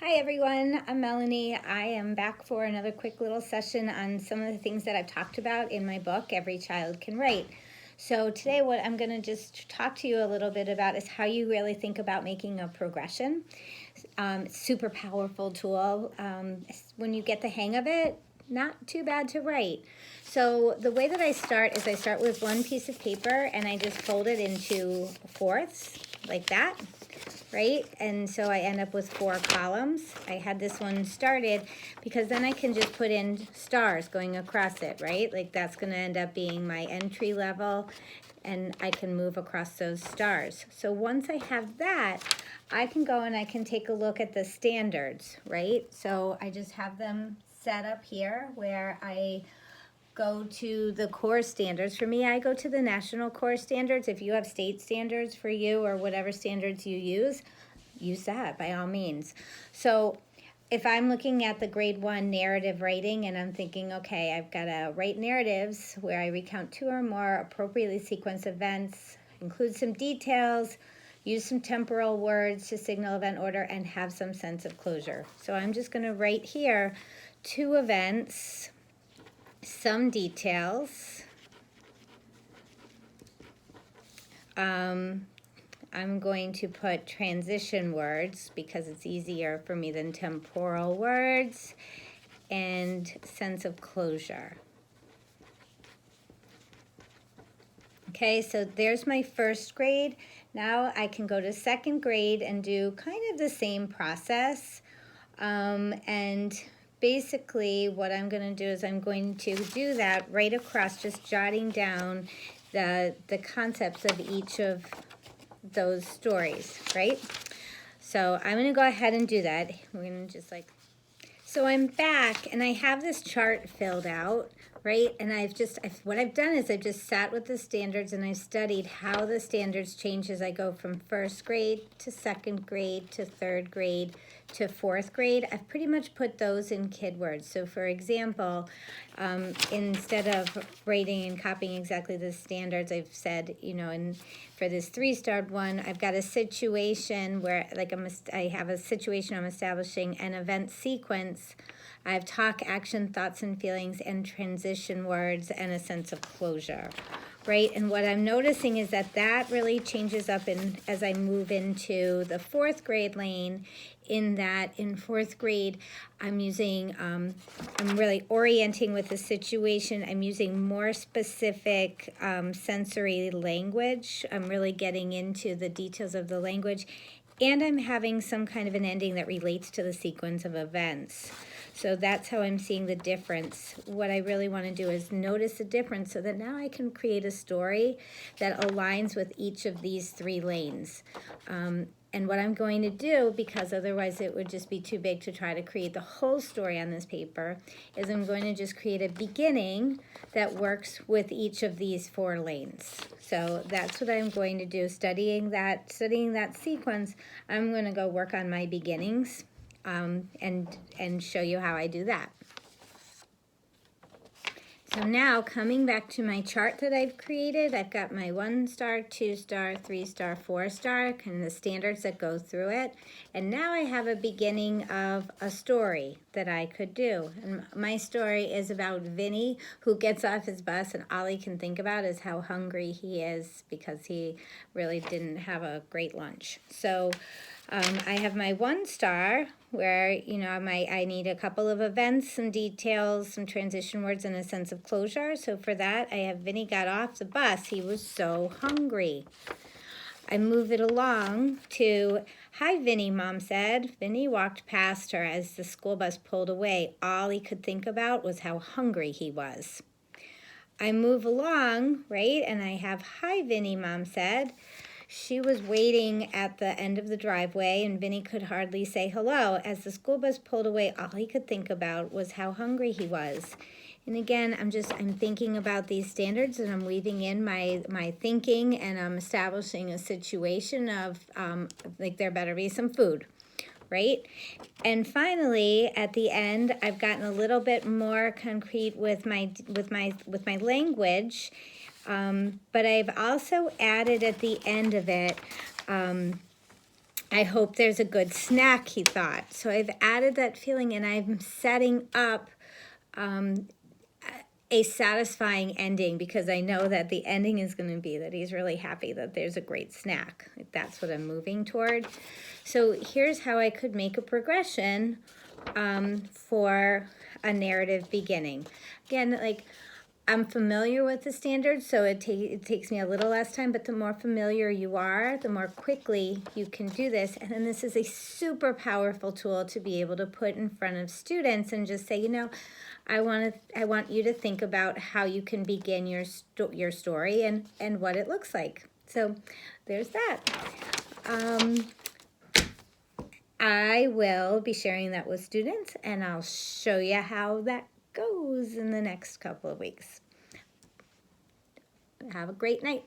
Hi everyone, I'm Melanie. I am back for another quick little session on some of the things that I've talked about in my book, Every Child Can Write. So today what I'm going to just talk to you a little bit about is how you really think about making a progression. Super powerful tool. When you get the hang of it, not too bad to write. So the way that I start is I start with one piece of paper and I just fold it into fourths like that. Right? And so I end up with 4 columns. I had this one started because then I can just put in stars going across it, right? Like that's going to end up being my entry level and I can move across those stars. So once I have that, I can go and I can take a look at the standards, right? So I just have them set up here where I go to the core standards. For me, I go to the national core standards. If you have state standards for you or whatever standards you use that by all means. So if I'm looking at the grade 1 narrative writing and I'm thinking, okay, I've got to write narratives where I recount 2 or more appropriately sequenced events, include some details, use some temporal words to signal event order, and have some sense of closure. So I'm just going to write here 2 events, some details. I'm going to put transition words because it's easier for me than temporal words, and sense of closure. Okay, so there's my first grade. Now I can go to second grade and do kind of the same process. And basically what I'm going to do is I'm going to do that right across, just jotting down the concepts of each of those stories, right? So I'm going to go ahead and do that. We're going to just so I'm back and I have this chart filled out, right? And what I've done is I've just sat with the standards and I've studied how the standards change as I go from first grade to second grade to third grade to fourth grade. I've pretty much put those in kid words. So for example, instead of writing and copying exactly the standards, I've said, for this 3-starred one, I've got a situation where I have a situation I'm establishing an event sequence. I have talk, action, thoughts and feelings, and transition words, and a sense of closure, right? And what I'm noticing is that really changes up as I move into the fourth grade lane, in that in fourth grade, I'm really orienting with the situation. I'm using more specific sensory language. I'm really getting into the details of the language, and I'm having some kind of an ending that relates to the sequence of events. So that's how I'm seeing the difference. What I really want to do is notice the difference so that now I can create a story that aligns with each of these 3 lanes. And what I'm going to do, because otherwise it would just be too big to try to create the whole story on this paper, is I'm going to just create a beginning that works with each of these 4 lanes. So that's what I'm going to do. Studying that sequence, I'm going to go work on my beginnings and show you how I do that. So now coming back to my chart that I've created, I've got my 1-star, 2-star, 3-star, 4-star, kind of the standards that go through it. And now I have a beginning of a story that I could do. And my story is about Vinny, who gets off his bus and all he can think about is how hungry he is because he really didn't have a great lunch. So I have my 1-star where, I need a couple of events, some details, some transition words, and a sense of closure. So for that, I have Vinny got off the bus. He was so hungry. I move it along to, "Hi, Vinny," Mom said. Vinny walked past her as the school bus pulled away. All he could think about was how hungry he was. I move along, right, and I have, "Hi, Vinny," Mom said. She was waiting at the end of the driveway, and Vinny could hardly say hello. As the school bus pulled away, all he could think about was how hungry he was. And again, I'm thinking about these standards, and I'm weaving in my thinking, and I'm establishing a situation of there better be some food, right? And finally, at the end, I've gotten a little bit more concrete with my language. But I've also added at the end of it I hope there's a good snack, he thought. So I've added that feeling, and I'm setting up a satisfying ending, because I know that the ending is going to be that he's really happy that there's a great snack. That's what I'm moving toward. So here's how I could make a progression for a narrative beginning. Again, like, I'm familiar with the standards, so it takes me a little less time, but the more familiar you are, the more quickly you can do this. And then this is a super powerful tool to be able to put in front of students and just say, you know, I want you to think about how you can begin your story and what it looks like. So there's that. I will be sharing that with students, and I'll show you how that goes in the next couple of weeks. Have a great night.